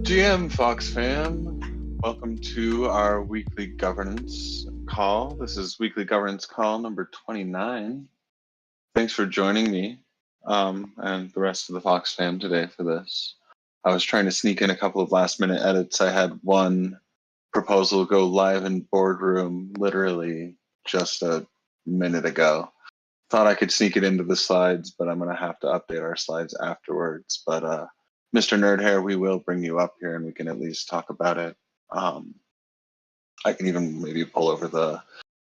GM Fox fam, welcome to our weekly governance call. This is weekly governance call number 29. Thanks for joining me and the rest of the Fox fam today for this. I was trying to sneak in a couple of last minute edits. I had one proposal go live in boardroom literally just a minute ago. thought I could sneak it into the slides, but I'm going to have to update our slides afterwards. But Mr. Nerdhair, we will bring you up here and we can at least talk about it. I can even maybe pull over the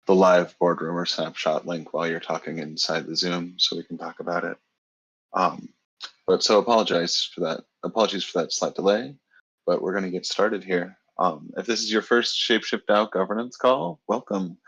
live boardroom or snapshot link while you're talking inside the Zoom so we can talk about it. But so apologies for that slight delay, but we're going to get started here. If this is your first ShapeShift DAO governance call, welcome.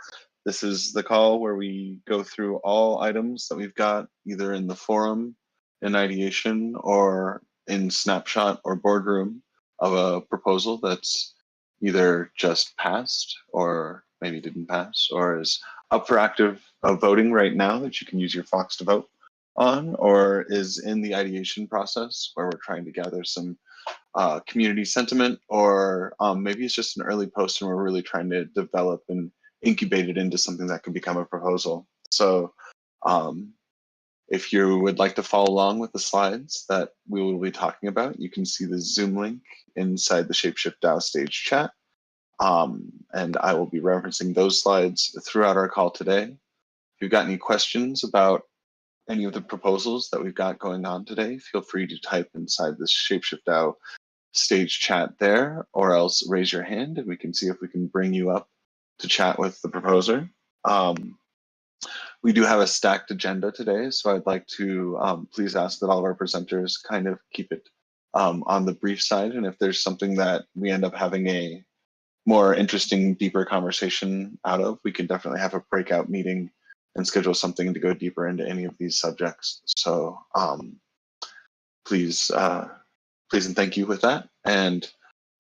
This is the call where we go through all items that we've got either in the forum, in ideation, or in snapshot or boardroom of a proposal that's either just passed or maybe didn't pass or is up for active voting right now that you can use your Fox to vote on, or is in the ideation process where we're trying to gather some community sentiment, or maybe it's just an early post and we're really trying to develop and incubate it into something that can become a proposal. So if you would like to follow along with the slides that we will be talking about, you can see the Zoom link inside the ShapeShift DAO stage chat. And I will be referencing those slides throughout our call today. If you've got any questions about any of the proposals that we've got going on today, feel free to type inside the ShapeShift DAO stage chat there, or else raise your hand and we can see if we can bring you up to chat with the proposer. We do have a stacked agenda today, so I'd like to please ask that all of our presenters kind of keep it on the brief side, and if there's something that we end up having a more interesting, deeper conversation out of, we can definitely have a breakout meeting and schedule something to go deeper into any of these subjects. So please and thank you with that. And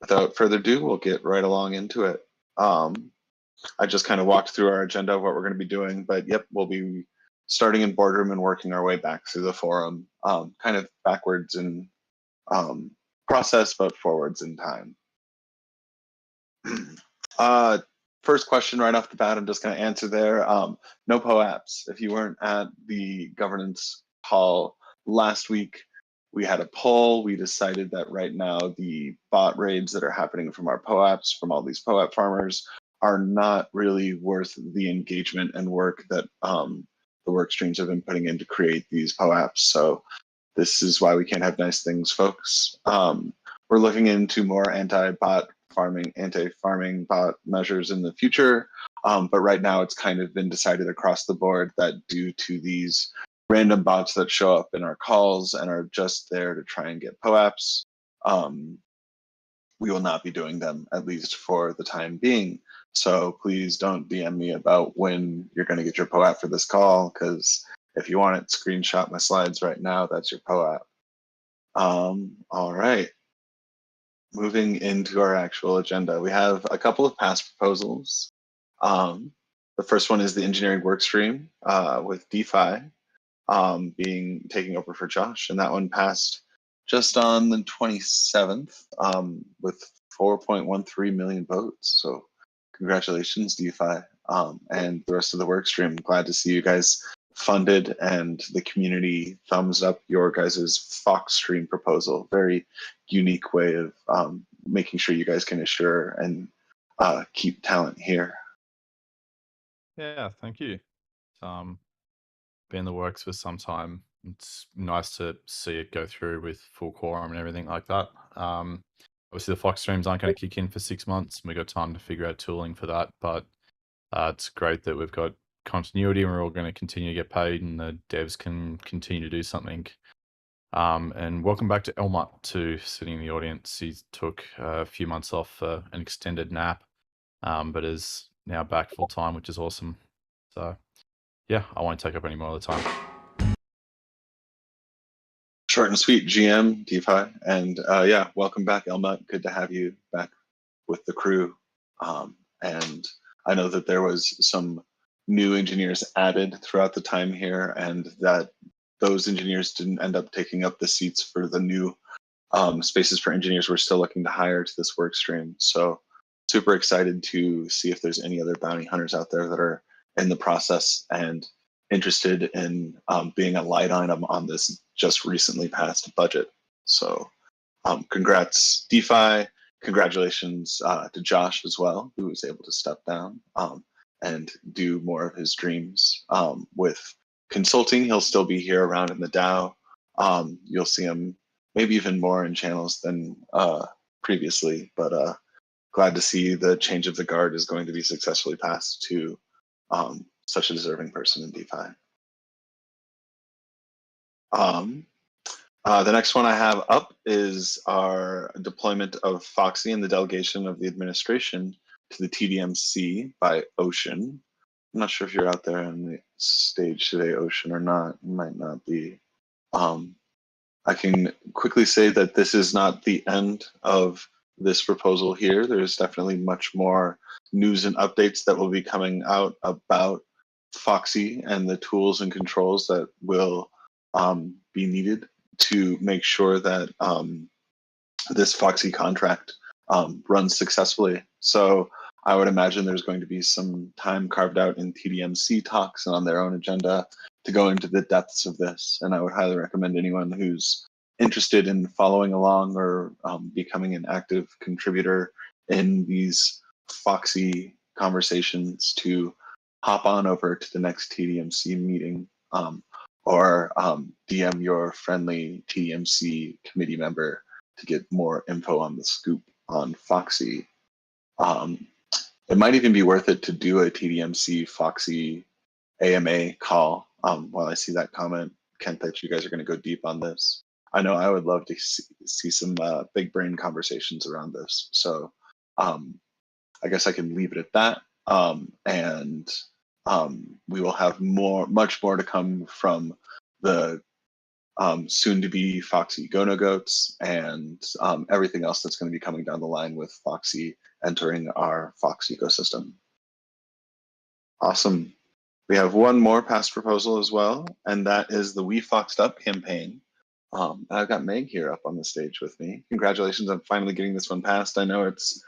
without further ado, we'll get right along into it. I just kind of walked through our agenda of what we're going to be doing, but yep, we'll be starting in boardroom and working our way back through the forum, kind of backwards in process, but forwards in time. First question right off the bat, I'm just going to answer there. No POAPs. If you weren't at the governance call last week, we had a poll. We decided that right now the bot raids that are happening from our POAPs, from all these POAP farmers, are not really worth the engagement and work that the work streams have been putting in to create these POAPs. So this is why we can't have nice things, folks. We're looking into more anti-farming bot measures in the future. But right now it's kind of been decided across the board that due to these random bots that show up in our calls and are just there to try and get POAPs, we will not be doing them, at least for the time being. So please don't DM me about when you're going to get your POAP for this call, because if you want it, screenshot my slides right now. That's your POAP. All right. Moving into our actual agenda, we have a couple of past proposals. The first one is the engineering workstream with DeFi taking over for Josh, and that one passed just on the 27th with 4.13 million votes. So congratulations, DeFi, and the rest of the workstream. Glad to see you guys funded and the community thumbs up your guys' Fox stream proposal. Very unique way of making sure you guys can assure and keep talent here. Yeah, thank you. Been in the works for some time. It's nice to see it go through with full quorum and everything like that. Obviously the Fox streams aren't going to kick in for 6 months. We got time to figure out tooling for that, but it's great that we've got continuity and we're all going to continue to get paid and the devs can continue to do something. And welcome back to Elmut too, sitting in the audience. He took a few months off for an extended nap, but is now back full time, which is awesome. So yeah, I won't take up any more of the time. Short and sweet, GM, DeFi, and yeah, welcome back, Elmut. Good to have you back with the crew. And I know that there was some new engineers added throughout the time here, and that those engineers didn't end up taking up the seats for the new spaces for engineers we're still looking to hire to this work stream. So super excited to see if there's any other bounty hunters out there that are in the process and interested in being a light item on this just recently passed budget. So congrats, DeFi. Congratulations to Josh as well, who was able to step down and do more of his dreams with consulting. He'll still be here around in the DAO. You'll see him maybe even more in channels than previously, but glad to see the change of the guard is going to be successfully passed to such a deserving person in DeFi. The next one I have up is our deployment of FOXy and the delegation of the administration to the TDMC by Ocean. I'm not sure if you're out there on the stage today, Ocean, or not. You might not be. I can quickly say that this is not the end of this proposal here. There's definitely much more news and updates that will be coming out about FOXy and the tools and controls that will be needed to make sure that this FOXy contract runs successfully. So I would imagine there's going to be some time carved out in TDMC talks and on their own agenda to go into the depths of this. And I would highly recommend anyone who's interested in following along or becoming an active contributor in these FOXy conversations to hop on over to the next TDMC meeting or DM your friendly TDMC committee member to get more info on the scoop on FOXy. It might even be worth it to do a TDMC FOXy AMA call. While I see that comment, Kent, that you guys are going to go deep on this. I know I would love to see some big brain conversations around this. So I guess I can leave it at that. And we will have much more to come from the soon-to-be FOXy Go-No-Goats and everything else that's going to be coming down the line with FOXy entering our FOX ecosystem. Awesome. We have one more past proposal as well, and that is the We Foxed Up campaign. I've got Meg here up on the stage with me. Congratulations on finally getting this one passed. I know it's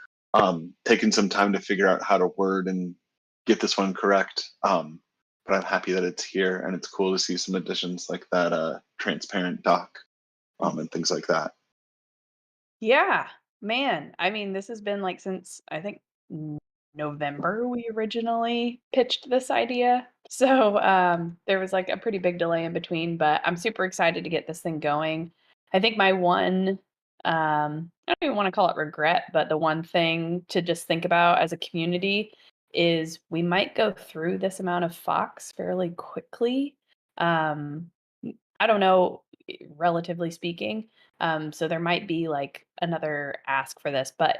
taken some time to figure out how to word and get this one correct, but I'm happy that it's here, and it's cool to see some additions like that transparent doc and things like that. Yeah, man. I mean, this has been like since I think November we originally pitched this idea. So there was like a pretty big delay in between, but I'm super excited to get this thing going. I think my one, I don't even want to call it regret, but the one thing to just think about as a community is we might go through this amount of Fox fairly quickly. I don't know, relatively speaking. So there might be like another ask for this, but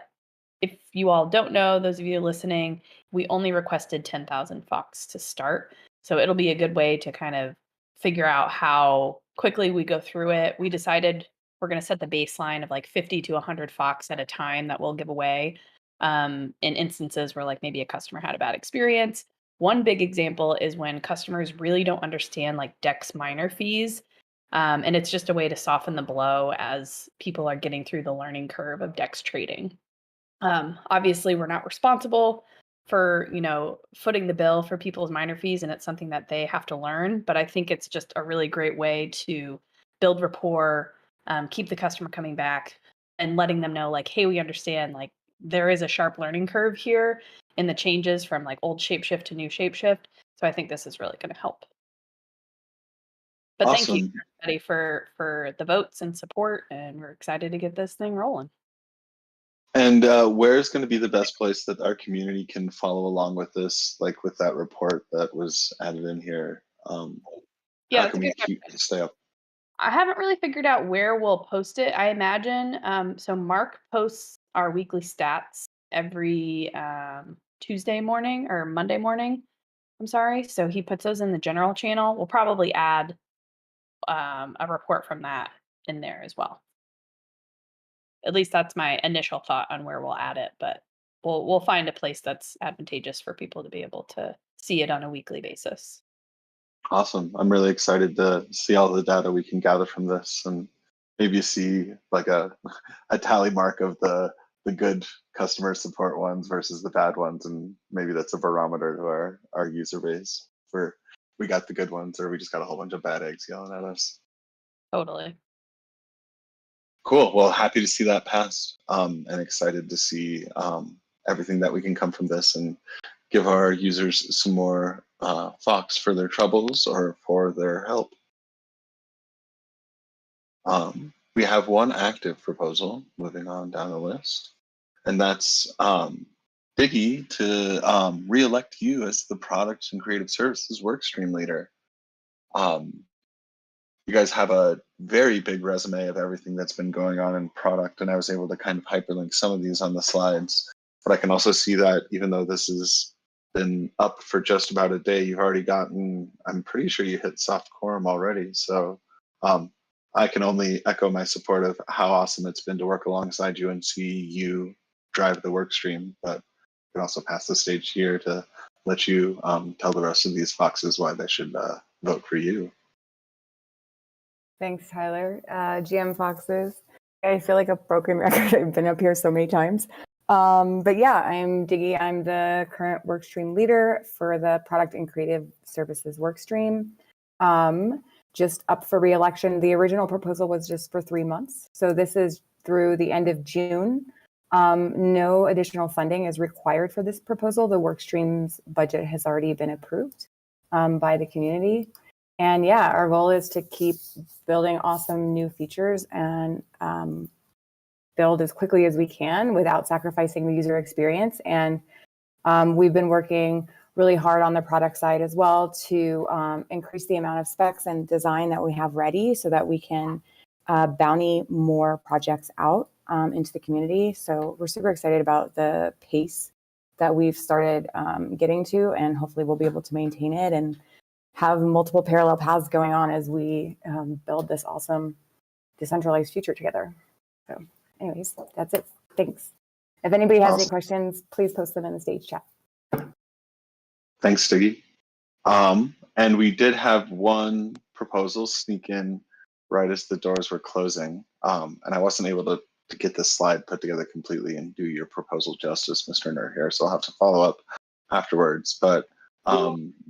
if you all don't know, those of you listening, we only requested 10,000 Fox to start. So it'll be a good way to kind of figure out how quickly we go through it. We decided we're going to set the baseline of like 50 to 100 Fox at a time that we'll give away in instances where like maybe a customer had a bad experience. One big example is when customers really don't understand like DEX miner fees. And it's just a way to soften the blow as people are getting through the learning curve of DEX trading. Obviously, we're not responsible for, footing the bill for people's miner fees, and it's something that they have to learn. But I think it's just a really great way to build rapport, keep the customer coming back, and letting them know, like, hey, we understand, like, there is a sharp learning curve here in the changes from like old ShapeShift to new ShapeShift. So I think this is really going to help. But Awesome. thank you everybody for the votes and support, and we're excited to get this thing rolling. And where's going to be the best place that our community can follow along with this, like with that report that was added in here? Yeah, how can we stay up? I haven't really figured out where we'll post it. I imagine so Mark posts our weekly stats every Tuesday morning or Monday morning. I'm sorry. So he puts those in the general channel. We'll probably add a report from that in there as well. At least that's my initial thought on where we'll add it, but we'll find a place that's advantageous for people to be able to see it on a weekly basis. Awesome. I'm really excited to see all the data we can gather from this and maybe see like a tally mark of the good customer support ones versus the bad ones. And maybe that's a barometer to our user base for we got the good ones or we just got a whole bunch of bad eggs yelling at us. Totally. Cool. Well, happy to see that pass and excited to see everything that we can come from this and give our users some more FOX for their troubles or for their help. We have one active proposal moving on down the list, and that's Diggy to re-elect you as the Products and Creative Services Workstream leader. You guys have a very big resume of everything that's been going on in product, and I was able to kind of hyperlink some of these on the slides. But I can also see that even though this has been up for just about a day, you've already gotten, I'm pretty sure you hit soft quorum already. So I can only echo my support of how awesome it's been to work alongside you and see you drive the work stream. But I can also pass the stage here to let you tell the rest of these foxes why they should vote for you. Thanks, Tyler. GM Foxes. I feel like a broken record. I've been up here so many times. But yeah, I'm Diggy. I'm the current workstream leader for the Product and Creative Services workstream. Just up for re-election. The original proposal was just for 3 months. So this is through the end of June. No additional funding is required for this proposal. The workstream's budget has already been approved by the community. And yeah, our goal is to keep building awesome new features and build as quickly as we can without sacrificing the user experience. And we've been working really hard on the product side as well to increase the amount of specs and design that we have ready so that we can bounty more projects out into the community. So we're super excited about the pace that we've started getting to, and hopefully we'll be able to maintain it and have multiple parallel paths going on as we build this awesome decentralized future together. So anyways, that's it. Thanks. If anybody has any questions, please post them in the stage chat. Thanks, Diggy. And we did have one proposal sneak in right as the doors were closing. And I wasn't able to get this slide put together completely and do your proposal justice, Mr. Nerd here. So I'll have to follow up afterwards. But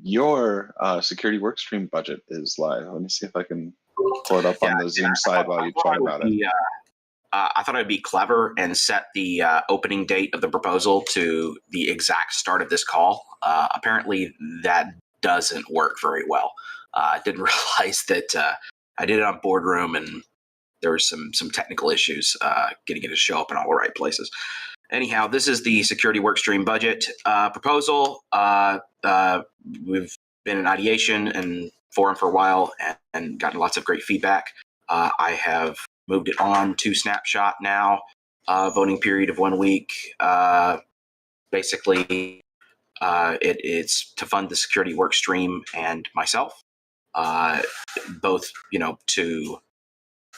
your security workstream budget is live. Let me see if I can pull it up on the Zoom side while you chat about it. I thought I'd be clever and set the opening date of the proposal to the exact start of this call. Apparently, that doesn't work very well. I didn't realize that I did it on Boardroom, and there were some technical issues getting it to show up in all the right places. Anyhow, this is the security workstream budget proposal. We've been in ideation and forum for a while and gotten lots of great feedback. I have moved it on to snapshot now, voting period of 1 week. Basically, it's to fund the security work stream and myself, both, to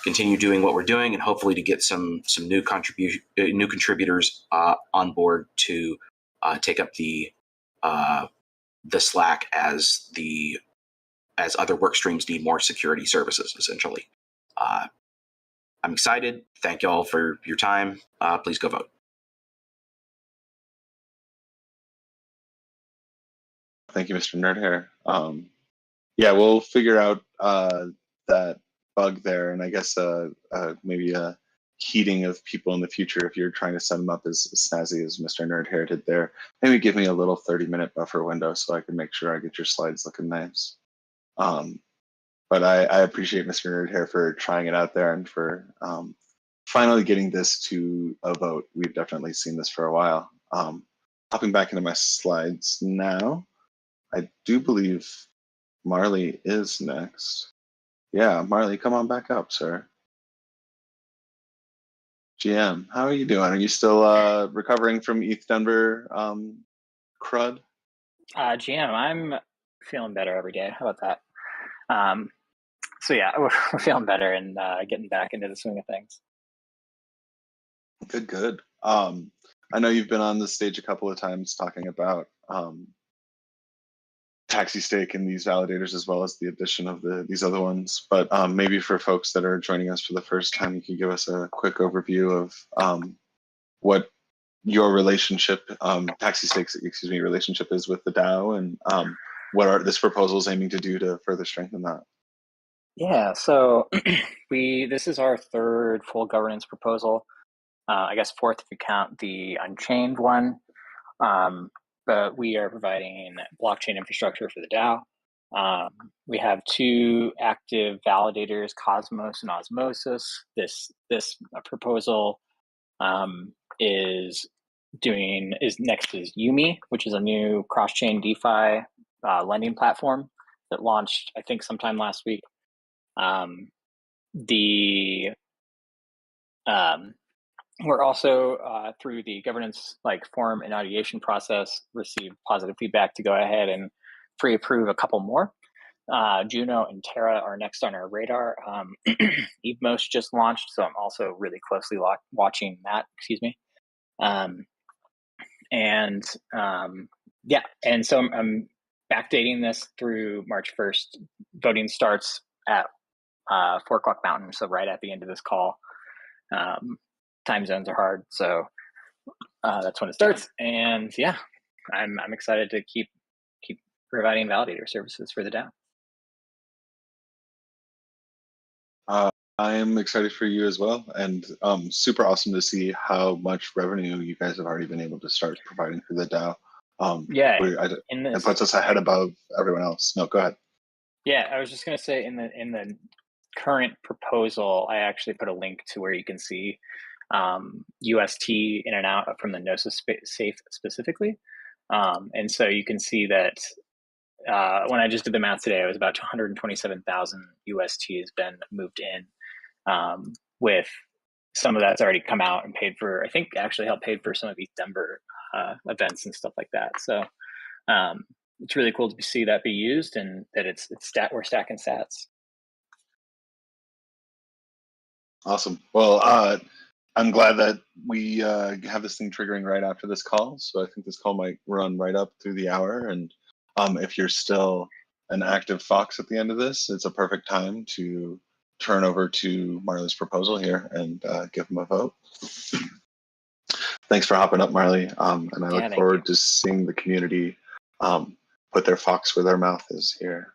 continue doing what we're doing and hopefully to get some new contributors on board to take up the slack as other work streams need more security services, essentially. I'm excited. Thank you all for your time. Please go vote. Thank you, Mr. Nerdhair. Yeah, we'll figure out that bug there, and I guess maybe a heating of people in the future if you're trying to set them up as snazzy as Mr. Nerdhair did there. Maybe give me a little 30-minute buffer window so I can make sure I get your slides looking nice. But I appreciate Mr. Nerdhair for trying it out there and for finally getting this to a vote. We've definitely seen this for a while. Hopping back into my slides now, I do believe Marley is next. Yeah, Marley, come on back up, sir. GM, how are you doing? Are you still recovering from ETH Denver crud? GM, I'm feeling better every day. How about that? So yeah, we're feeling better and getting back into the swing of things. Good. I know you've been on the stage a couple of times talking about TaxiStake and these validators as well as the addition of these other ones. But maybe for folks that are joining us for the first time, you could give us a quick overview of what your relationship, TaxiStake's relationship is with the DAO, and what this proposal is aiming to do to further strengthen that. Yeah, so this is our third full governance proposal. I guess fourth if you count the Unchained one. but we are providing blockchain infrastructure for the DAO. We have 2 active validators, Cosmos and Osmosis. This proposal is next is Umee, which is a new cross-chain DeFi lending platform that launched, I think, sometime last week. We're also through the governance forum and ideation process received positive feedback to go ahead and pre-approve a couple more. Juno and Terra are next on our radar. Evmos just launched, so I'm also really closely watching that. Excuse me. Yeah, and so I'm backdating this through March 1st. Voting starts at 4 o'clock Mountain, so right at the end of this call. Time zones are hard, so that's when it starts. And yeah, I'm excited to keep providing validator services for the DAO. I am excited for you as well, and super awesome to see how much revenue you guys have already been able to start providing for the DAO. Yeah, it puts us ahead above everyone else. No, go ahead. Yeah, I was just going to say in the current proposal, I actually put a link to where you can see UST in and out from the Gnosis safe specifically. And so you can see that when I just did the math today, it was about 127,000 UST has been moved in, with some of that's already come out and paid for, I think actually helped pay for some of these Denver events and stuff like that. So it's really cool to see that be used and that we're stacking sats. Awesome. Well, I'm glad that we have this thing triggering right after this call. So I think this call might run right up through the hour. And if you're still an active Fox at the end of this, it's a perfect time to turn over to Marley's proposal here and give him a vote. Thanks for hopping up, Marley. And I look forward to seeing the community put their Fox where their mouth is here.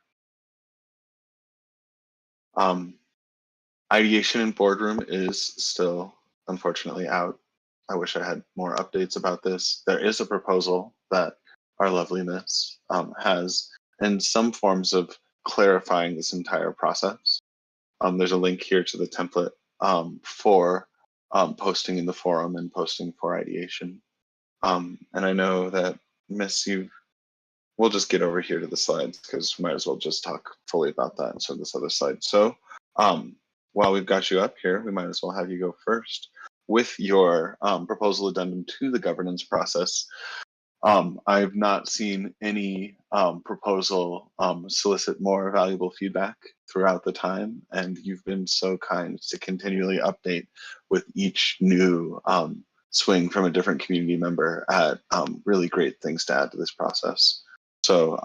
Ideation in boardroom is still unfortunately out. I wish I had more updates about this. There is a proposal that our lovely Miss has in some forms of clarifying this entire process. There's a link here to the template for posting in the forum and posting for ideation. And I know that Miss, we'll just get over here to the slides because we might as well just talk fully about that instead of this other slide. So while we've got you up here, we might as well have you go first with your proposal addendum to the governance process. I've not seen any proposal solicit more valuable feedback throughout the time, and you've been so kind to continually update with each new swing from a different community member at really great things to add to this process. So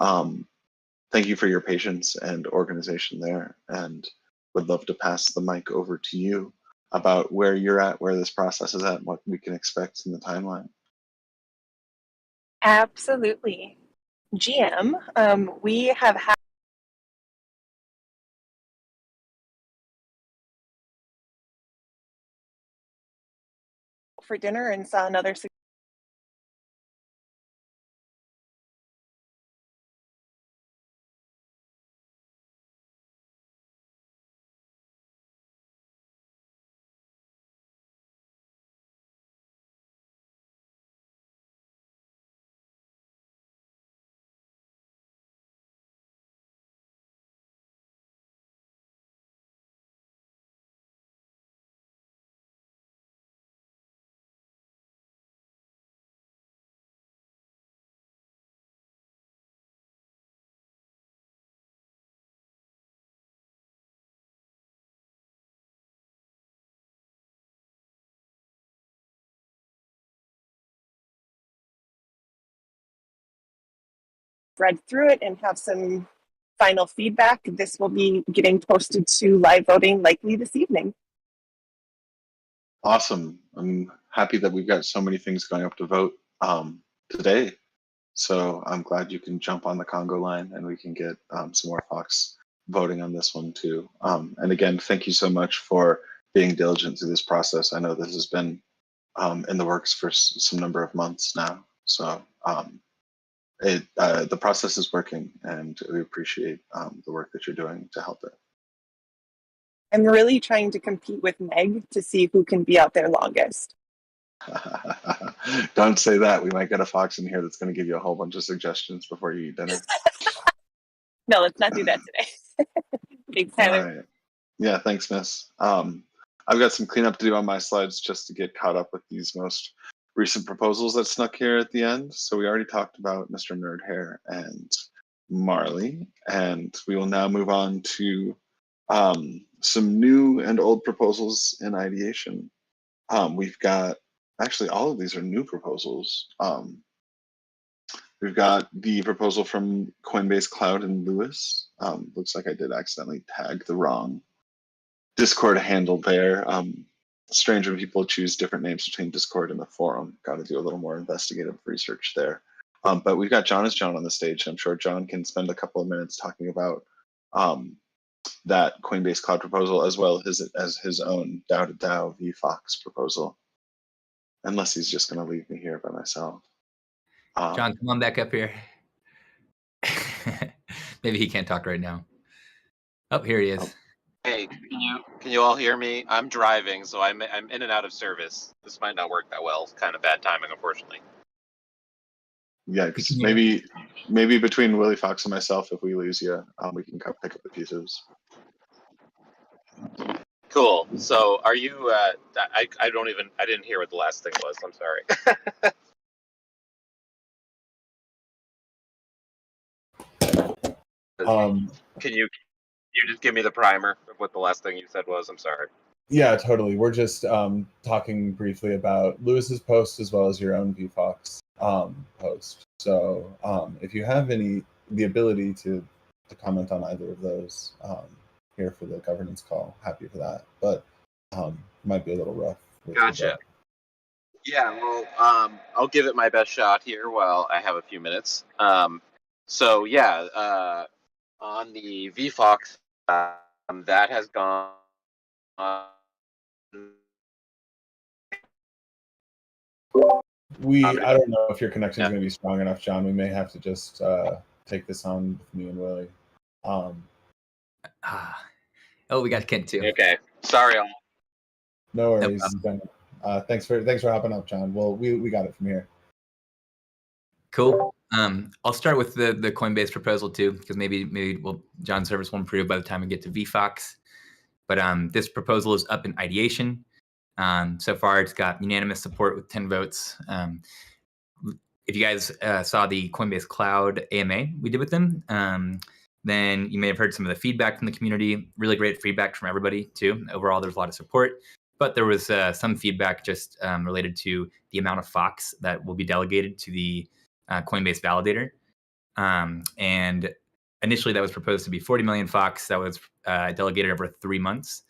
thank you for your patience and organization there, and would love to pass the mic over to you about where you're at, where this process is at, and what we can expect in the timeline. Absolutely. GM, we have had for dinner and saw another read through it and have some final feedback. This will be getting posted to live voting likely this evening. Awesome. I'm happy that we've got so many things going up to vote today. So I'm glad you can jump on the Congo line and we can get some more Fox voting on this one too. And again, thank you so much for being diligent through this process. I know this has been in the works for some number of months now. So the process is working, and we appreciate the work that you're doing to help it. I'm really trying to compete with Meg to see who can be out there longest. Don't say that. We might get a fox in here that's going to give you a whole bunch of suggestions before you eat dinner. No, let's not do that today. Thanks, Tyler. Right. Yeah, thanks, Miss. I've got some cleanup to do on my slides just to get caught up with these most recent proposals that snuck here at the end. So we already talked about Mr. Nerdhair and Marley, and we will now move on to some new and old proposals in ideation. We've got, actually all of these are new proposals. We've got the proposal from Coinbase Cloud and Lewis. Looks like I did accidentally tag the wrong Discord handle there. Strange when people choose different names between Discord and the forum. Got to do a little more investigative research there. But we've got John on the stage. I'm sure John can spend a couple of minutes talking about that Coinbase Cloud proposal as well as his own DAO to DAO vFOX proposal. Unless he's just going to leave me here by myself. John, come on back up here. Maybe he can't talk right now. Oh, here he is. Oh. Hey, can you all hear me? I'm driving, so I'm in and out of service. This might not work that well. It's kind of bad timing, unfortunately. Yeah, maybe between Willie Fox and myself, if we lose you, we can pick up the pieces. Cool. So, are you? I didn't hear what the last thing was. I'm sorry. Can you just give me the primer of what the last thing you said was? I'm sorry. Yeah, totally. We're just talking briefly about Lewis's post as well as your own vFOX post. So if you have the ability to comment on either of those here for the governance call, happy for that. But it might be a little rough. Gotcha. Yeah, well, I'll give it my best shot here while I have a few minutes. So yeah, on the vFOX, that has gone. I don't know if your connection is going to be strong enough, John. We may have to just take this on with me and Willie. Oh, we got Kent too. Okay, sorry all. No worries. Thanks for hopping up, John. Well, we got it from here. Cool. I'll start with the Coinbase proposal too, because maybe John's service will improve by the time we get to vFOX. But this proposal is up in ideation. So far, it's got unanimous support with 10 votes. If you guys saw the Coinbase Cloud AMA we did with them, then you may have heard some of the feedback from the community. Really great feedback from everybody too. Overall, there's a lot of support. But there was some feedback just related to the amount of FOX that will be delegated to the Coinbase validator. And initially, that was proposed to be 40 million FOX. That was delegated over 3 months.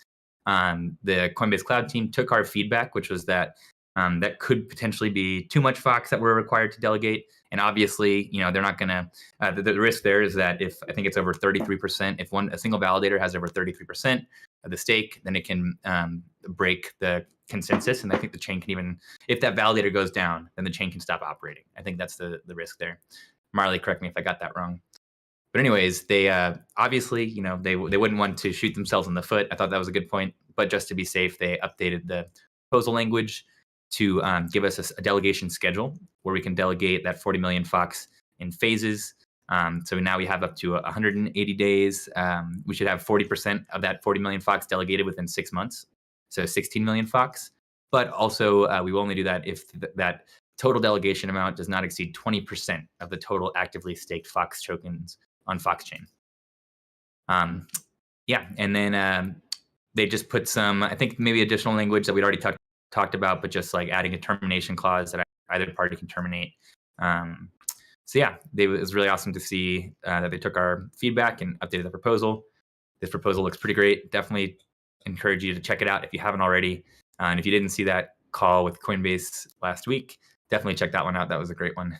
The Coinbase Cloud team took our feedback, which was that that could potentially be too much FOX that we're required to delegate. And obviously, they're not going to. The risk there is that if I think it's over 33%, if a single validator has over 33% of the stake, then it can break the consensus. And I think the chain can even, if that validator goes down, then the chain can stop operating. I think that's the risk there. Marley, correct me if I got that wrong. But anyways, they obviously, they wouldn't want to shoot themselves in the foot. I thought that was a good point. But just to be safe, they updated the proposal language to give us a delegation schedule where we can delegate that 40 million FOX in phases. So now we have up to 180 days. We should have 40% of that 40 million FOX delegated within 6 months. So 16 million FOX. But also, we will only do that if that total delegation amount does not exceed 20% of the total actively staked FOX tokens on Foxchain. Yeah, and then they just put some, I think maybe additional language that we'd already talked about, but just like adding a termination clause that either party can terminate. So yeah, it was really awesome to see that they took our feedback and updated the proposal. This proposal looks pretty great. Definitely encourage you to check it out if you haven't already. And if you didn't see that call with Coinbase last week, definitely check that one out. That was a great one.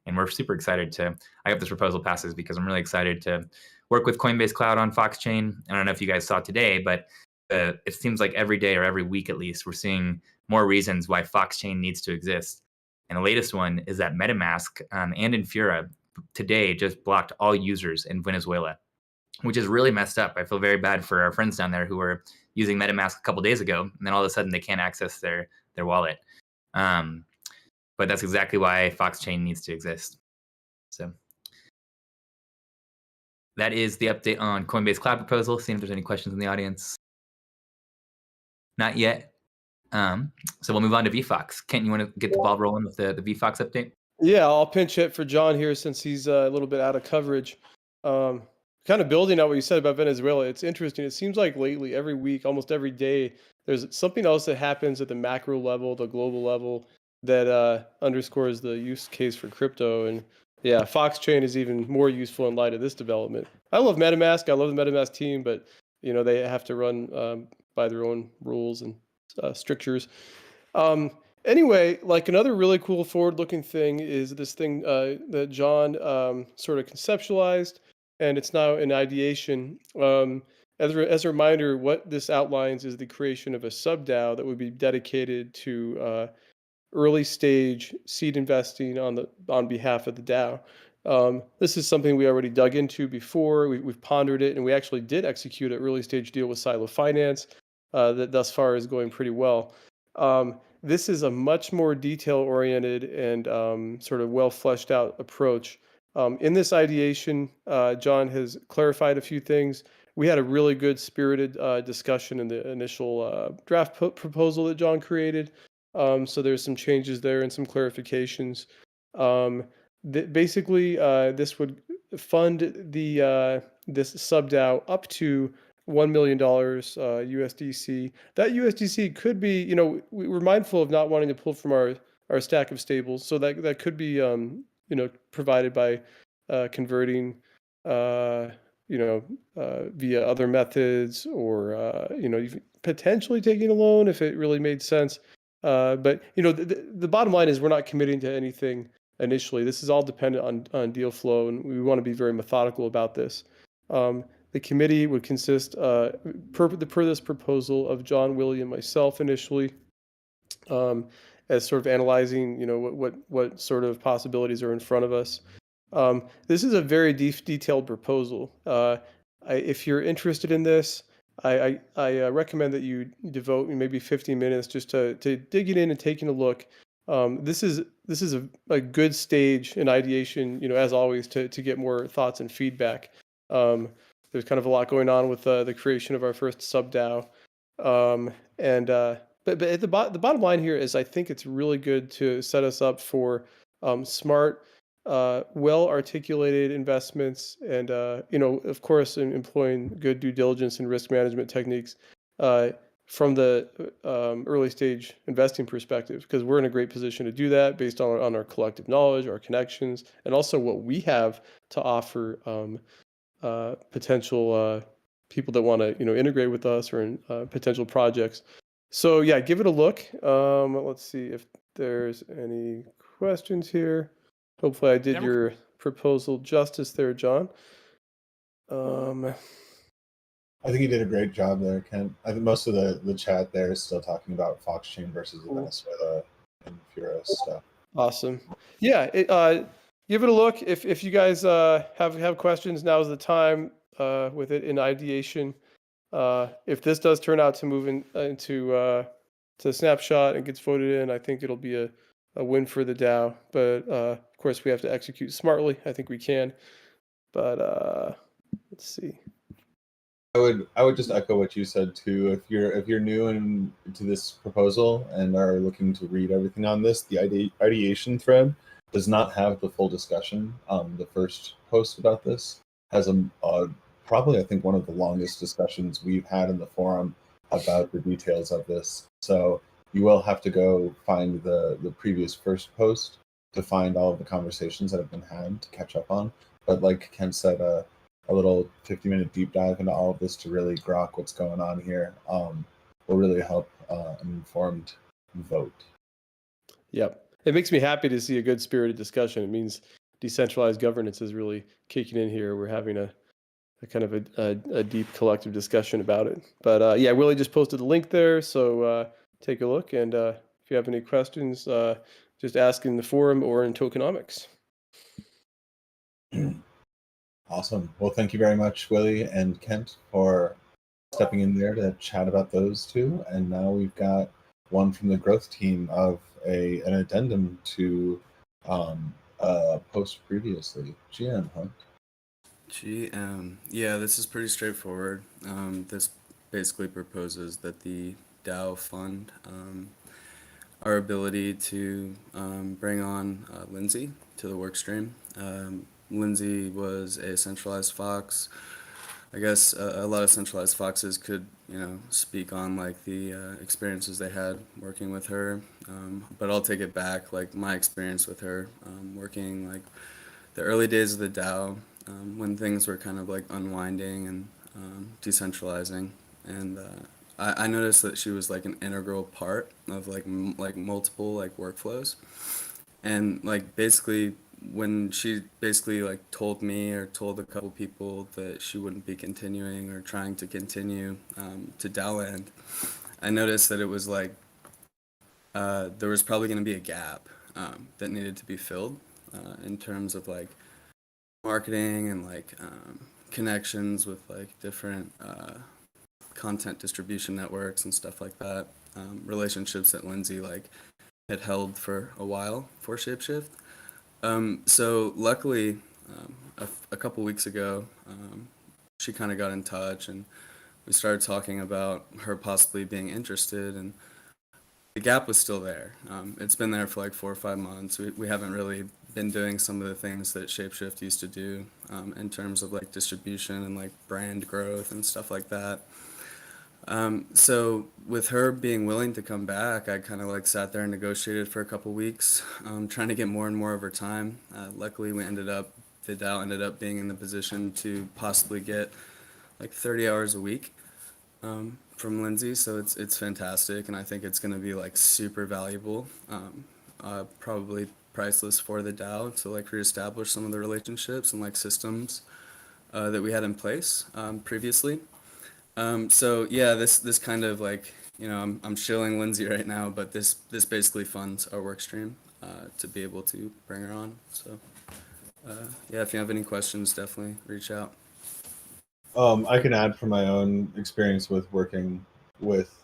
And we're super excited I hope this proposal passes because I'm really excited to work with Coinbase Cloud on Foxchain. I don't know if you guys saw today, but it seems like every day or every week at least, we're seeing more reasons why Foxchain needs to exist. And the latest one is that MetaMask and Infura today just blocked all users in Venezuela, which is really messed up. I feel very bad for our friends down there who were using MetaMask a couple days ago, and then all of a sudden they can't access their wallet. But that's exactly why Foxchain needs to exist. So that is the update on Coinbase Cloud proposal. Seeing if there's any questions in the audience. Not yet. So we'll move on to vFOX. Kent, you want to get the ball rolling with the vFOX update? Yeah, I'll pinch hit for John here since he's a little bit out of coverage. Kind of building on what you said about Venezuela, it's interesting. It seems like lately, every week, almost every day, there's something else that happens at the macro level, the global level, that underscores the use case for crypto. And yeah, Foxchain is even more useful in light of this development. I love MetaMask. I love the MetaMask team, but they have to run by their own rules and strictures. Anyway, like another really cool forward-looking thing is this thing that John sort of conceptualized, and it's now in ideation. As a reminder, what this outlines is the creation of a sub-DAO that would be dedicated to early stage seed investing on behalf of the DAO. This is something we already dug into before. We've pondered it, and we actually did execute an early stage deal with Silo Finance that thus far is going pretty well. This is a much more detail-oriented and sort of well-fleshed out approach. In this ideation, John has clarified a few things. We had a really good spirited discussion in the initial draft proposal that John created. So there's some changes there and some clarifications. Basically, this would fund this sub-DAO up to $1 million USDC. That USDC could be, we're mindful of not wanting to pull from our stack of stables, so that could be, provided by converting, via other methods, or potentially taking a loan if it really made sense. But the bottom line is we're not committing to anything initially. This is all dependent on deal flow, and we want to be very methodical about this. The committee would consist, per this proposal, of John, Willie, and myself initially, as sort of analyzing, what sort of possibilities are in front of us. This is a very detailed proposal. If you're interested in this, I recommend that you devote maybe 15 minutes just to digging in and taking a look. This is a good stage in ideation, as always, to get more thoughts and feedback. There's kind of a lot going on with the creation of our first sub-DAO. But at the bottom line here is I think it's really good to set us up for smart, well-articulated investments, and of course, employing good due diligence and risk management techniques from the early stage investing perspective, because we're in a great position to do that based on our collective knowledge, our connections, and also what we have to offer potential people that want to integrate with us, or in potential projects. So yeah, give it a look. Let's see if there's any questions here. Hopefully I did your proposal justice there, John. I think you did a great job there, Kent. I think most of the chat there is still talking about Foxchain versus Venezuela and Fura stuff. Awesome. Yeah, give it a look. If you guys have questions, now is the time with it in ideation. If this does turn out to move into snapshot and gets voted in, I think it'll be a win for the DAO. But of course, we have to execute smartly. I think we can. But let's see. I would just echo what you said too. If you're new into this proposal and are looking to read everything on this, the ideation thread does not have the full discussion. The first post about this has probably, I think, one of the longest discussions we've had in the forum about the details of this. So you will have to go find the previous first post to find all of the conversations that have been had to catch up on. But like Ken said, a little 50-minute deep dive into all of this to really grok what's going on here will really help an informed vote. Yep. It makes me happy to see a good spirited discussion. It means decentralized governance is really kicking in here. We're having a kind of a deep collective discussion about it. But yeah, Willie just posted the link there, so take a look. And if you have any questions, just ask in the forum or in tokenomics. Awesome. Well, thank you very much, Willie and Kent, for stepping in there to chat about those two. And now we've got one from the growth team of an addendum to post previously. GM Hunt. Yeah, this is pretty straightforward. This basically proposes that the DAO fund our ability to bring on Lindsay to the workstream. Lindsay was a centralized fox. I guess a lot of centralized foxes could, speak on like the experiences they had working with her. But I'll take it back. Like my experience with her, working like the early days of the DAO, when things were kind of like unwinding and decentralizing, and I noticed that she was like an integral part of like multiple like workflows, and like basically when she basically like told me or told a couple people that she wouldn't be continuing or trying to continue to DAO land, I noticed that it was like there was probably going to be a gap that needed to be filled in terms of like marketing and like connections with like different content distribution networks and stuff like that. Relationships that Lindsay like had held for a while for ShapeShift. So luckily, a couple weeks ago, she kind of got in touch and we started talking about her possibly being interested, and the gap was still there. It's been there for like 4 or 5 months. We haven't really been doing some of the things that ShapeShift used to do in terms of like distribution and like brand growth and stuff like that. So with her being willing to come back, I kind of like sat there and negotiated for a couple weeks, trying to get more and more of her time. Luckily, the DAO ended up being in the position to possibly get like 30 hours a week from Lindsay. So it's fantastic, and I think it's going to be like super valuable, probably priceless for the DAO to like reestablish some of the relationships and like systems that we had in place previously. So yeah, this kind of like, I'm shilling Lindsay right now, but this basically funds our work stream to be able to bring her on. So yeah, if you have any questions, definitely reach out. I can add from my own experience with working with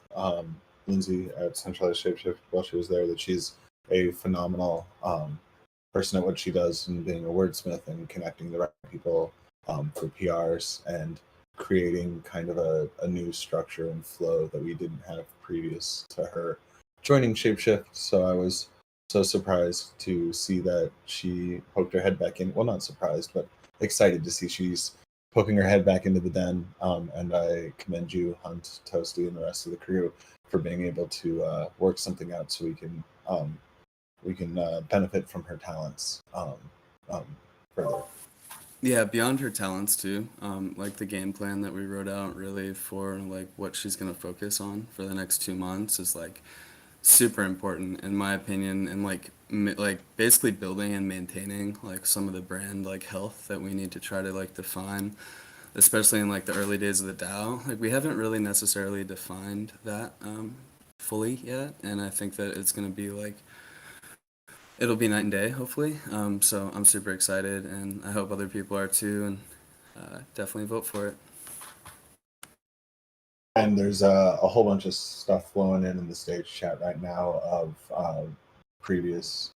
Lindsay at Centralized ShapeShift while she was there, that she's a phenomenal person at what she does, and being a wordsmith and connecting the right people for PRs and creating kind of a new structure and flow that we didn't have previous to her joining ShapeShift. So I was so surprised to see that she poked her head back in. Well, not surprised, but excited to see she's poking her head back into the den. And I commend you, Hunt, Toasty, and the rest of the crew for being able to work something out so we can benefit from her talents further. Yeah, beyond her talents too, like the game plan that we wrote out really for like what she's gonna focus on for the next 2 months is like super important in my opinion, and like basically building and maintaining like some of the brand like health that we need to try to like define, especially in like the early days of the DAO. Like we haven't really necessarily defined that fully yet, and I think that it's gonna be like, it'll be night and day, hopefully. So I'm super excited, and I hope other people are too, and definitely vote for it. And there's a whole bunch of stuff flowing in the stage chat right now of previous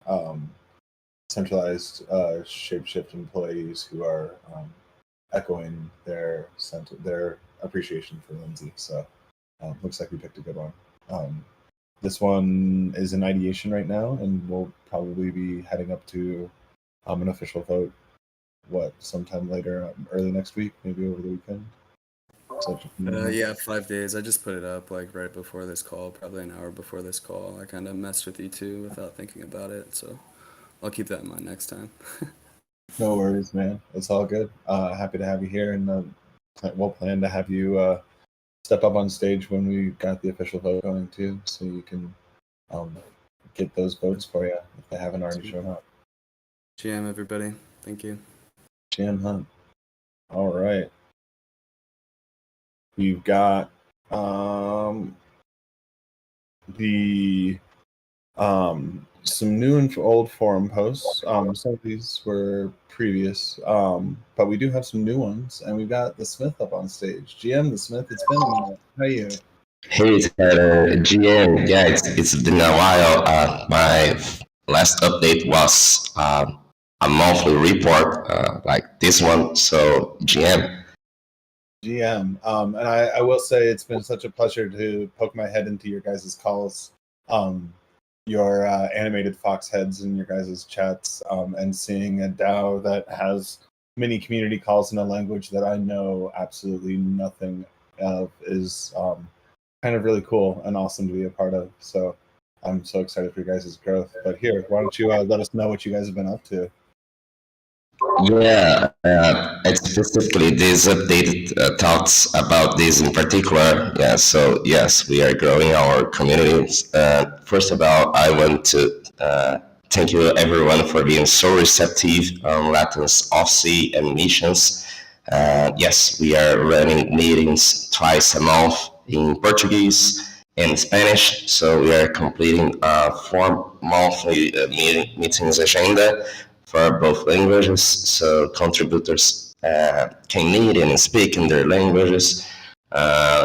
centralized ShapeShift employees who are echoing their appreciation for Lindsay. So looks like we picked a good one. This one is in ideation right now, and we'll probably be heading up to an official vote, sometime later, early next week, maybe over the weekend. Yeah, 5 days. I just put it up like right before this call, probably an hour before this call. I kind of messed with E2 without thinking about it, so I'll keep that in mind next time. No worries, man. It's all good. Happy to have you here, and we'll plan to have you step up on stage when we got the official vote going too, so you can get those votes for you if they haven't already shown up. GM, everybody. Thank you. GM Hunt. All right. We've got the some new and old forum posts. Some of these were previous, but we do have some new ones, and we've got the Smith up on stage. GM, the Smith, it's been a minute. How are you? Hey, GM. Yeah, it's been a while. My last update was a monthly report like this one. So, GM. And I will say it's been such a pleasure to poke my head into your guys' calls, your animated fox heads in your guys' chats, and seeing a DAO that has many community calls in a language that I know absolutely nothing of is kind of really cool and awesome to be a part of. So I'm so excited for your guys' growth. But here, why don't you let us know what you guys have been up to? Yeah, specifically these updated thoughts about this in particular. Yeah, so yes, we are growing our communities. First of all, I want to thank you everyone for being so receptive on LatAm's FOXy and missions. Yes, we are running meetings twice a month in Portuguese and Spanish. So we are completing 4 monthly meetings agenda for both languages, so contributors can meet and speak in their languages,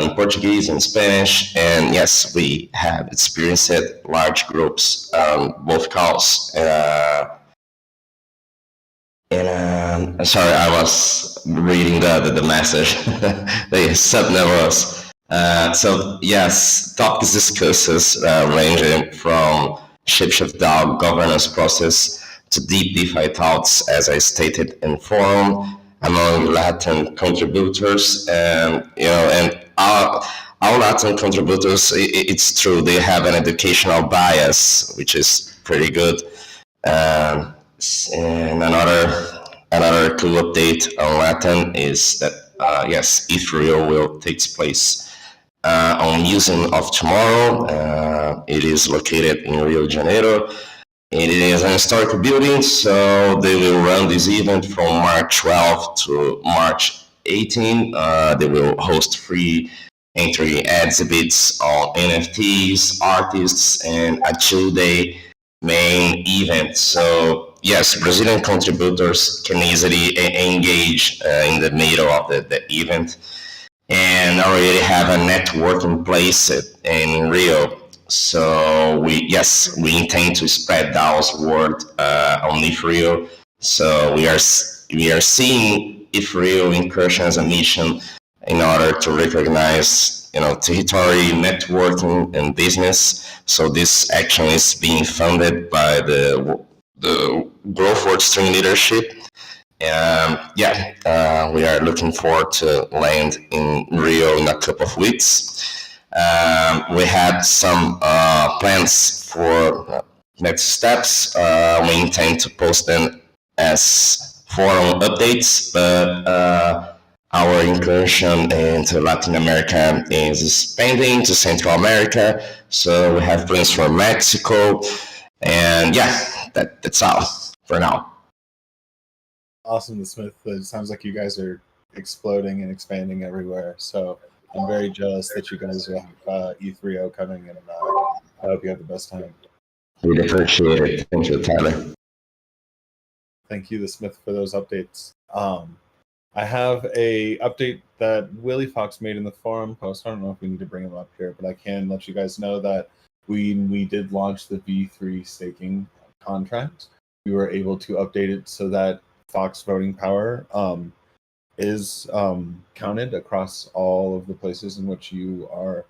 in Portuguese and Spanish. And yes, we have experienced large groups on both calls. Sorry, I was reading the message. They sent us. So yes, topics discusses ranging from ShapeShiftDAO governance process to deep DeFi thoughts, as I stated in forum, among LatAm contributors, and our LatAm contributors. It's true they have an educational bias, which is pretty good. And another cool update on LatAm is that yes, Ethereum will take place on Museum of Tomorrow. It is located in Rio de Janeiro. It is an historical building, so they will run this event from March 12 to March 18. They will host free entry exhibits on NFTs, artists, and a 2-day main event. So yes, Brazilian contributors can easily engage in the middle of the event, and already have a network in place in Rio. So we intend to spread DAO's word on Ethereum. So we are seeing Ethereum incursion as a mission in order to recognize territory, networking, and business. So this action is being funded by the Growth Workstream leadership. We are looking forward to land in Rio in a couple of weeks. We had some plans for next steps. We intend to post them as forum updates, but our incursion into Latin America is expanding to Central America. So we have plans for Mexico, and that's all for now. Awesome, the Smith. It sounds like you guys are exploding and expanding everywhere. So I'm very jealous that you guys have E3O coming, and I hope you have the best time. We appreciate it. Thank you, Tyler. Thank you, the Smith, for those updates. I have a update that vFOX made in the forum post. I don't know if we need to bring him up here, but I can let you guys know that we did launch the V3 staking contract. We were able to update it so that Fox voting power is counted across all of the places in which you are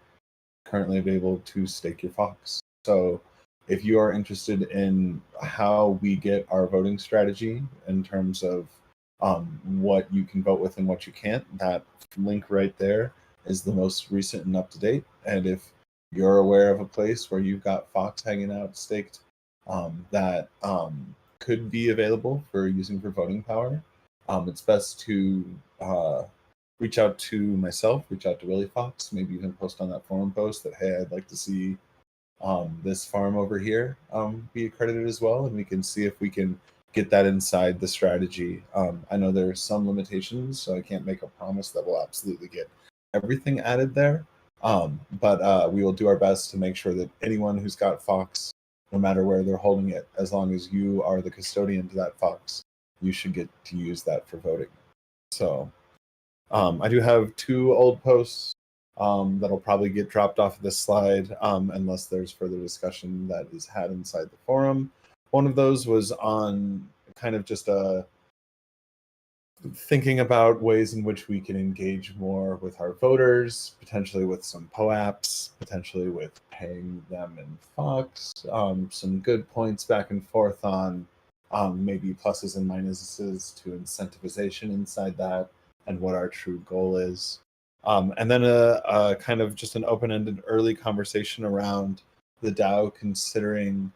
currently able to stake your Fox. So if you are interested in how we get our voting strategy in terms of what you can vote with and what you can't, that link right there is the most recent and up-to-date. And if you're aware of a place where you've got Fox hanging out staked that could be available for using for voting power, it's best to reach out to myself, reach out to vFOX, maybe even post on that forum post that, hey, I'd like to see this farm over here be accredited as well, and we can see if we can get that inside the strategy. I know there are some limitations, so I can't make a promise that we'll absolutely get everything added there, but we will do our best to make sure that anyone who's got Fox no matter where they're holding it. As long as you are the custodian to that Fox, you should get to use that for voting. So I do have 2 old posts that'll probably get dropped off of this slide unless there's further discussion that is had inside the forum. One of those was on kind of just thinking about ways in which we can engage more with our voters, potentially with some POAPs, potentially with paying them in Fox, some good points back and forth on maybe pluses and minuses to incentivization inside that and what our true goal is. And then a kind of just an open-ended early conversation around the DAO considering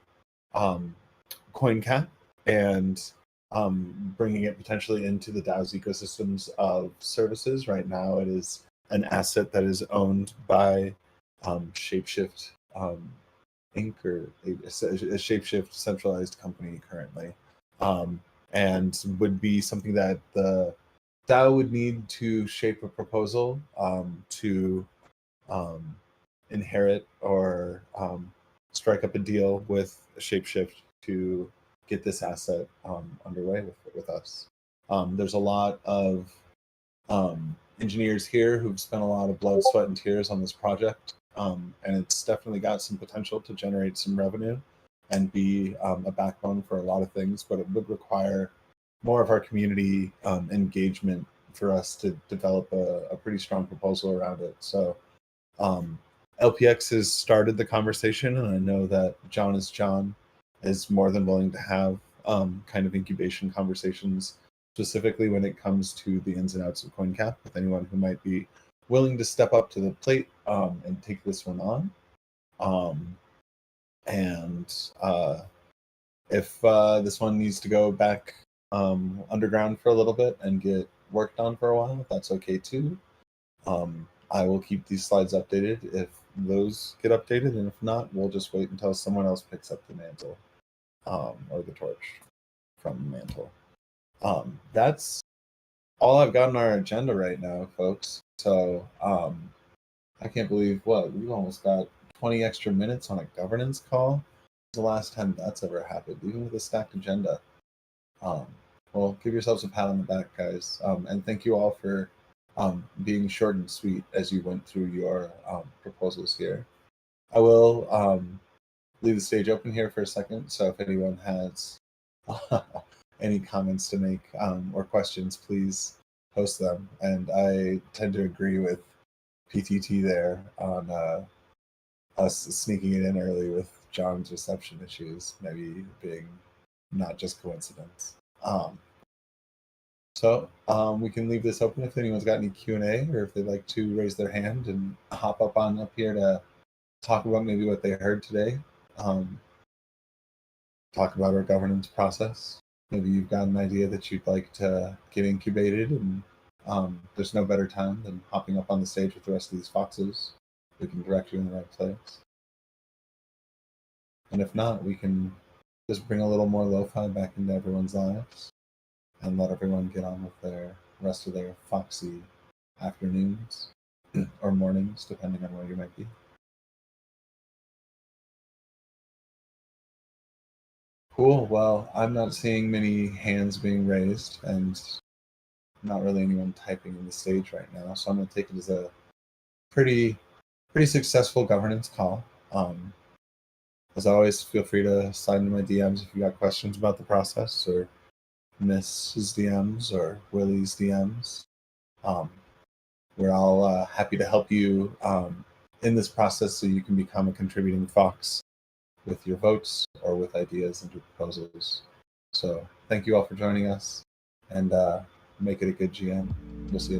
CoinCap and bringing it potentially into the DAO's ecosystems of services. Right now, it is an asset that is owned by ShapeShift Inc. or a ShapeShift centralized company currently, and would be something that the DAO would need to shape a proposal to inherit or strike up a deal with ShapeShift to get this asset underway with us. There's a lot of engineers here who've spent a lot of blood, sweat, and tears on this project, and it's definitely got some potential to generate some revenue and be a backbone for a lot of things, but it would require more of our community engagement for us to develop a pretty strong proposal around it. So LPX has started the conversation, and I know that John is more than willing to have kind of incubation conversations, specifically when it comes to the ins and outs of CoinCap, with anyone who might be willing to step up to the plate and take this one on. If this one needs to go back underground for a little bit and get worked on for a while, that's okay too. I will keep these slides updated if those get updated, and if not, we'll just wait until someone else picks up the mantle or the torch from the mantle. That's all I've got on our agenda right now, folks. So I can't believe we've almost got 20 extra minutes on a governance call. It's the last time that's ever happened, even with a stacked agenda. Well, give yourselves a pat on the back, guys, and thank you all for being short and sweet as you went through your proposals here. I will leave the stage open here for a second, so if anyone has any comments to make or questions, please post them. And I tend to agree with PTT there on us sneaking it in early with John's reception issues, maybe being not just coincidence. So we can leave this open if anyone's got any Q&A, or if they'd like to raise their hand and hop up here to talk about maybe what they heard today. Talk about our governance process. Maybe you've got an idea that you'd like to get incubated, and there's no better time than hopping up on the stage with the rest of these foxes. We can direct you in the right place. And if not, we can just bring a little more lo-fi back into everyone's lives and let everyone get on with the rest of their FOXy afternoons or mornings, depending on where you might be. Cool. Well, I'm not seeing many hands being raised, and not really anyone typing in the stage right now. So I'm going to take it as a pretty successful governance call. As always, feel free to slide into my DMs if you got questions about the process, or Miss's DMs or Willie's DMs. We're all happy to help you in this process so you can become a contributing Fox with your votes or with ideas and proposals. So thank you all for joining us, and make it a good GM. We'll see you.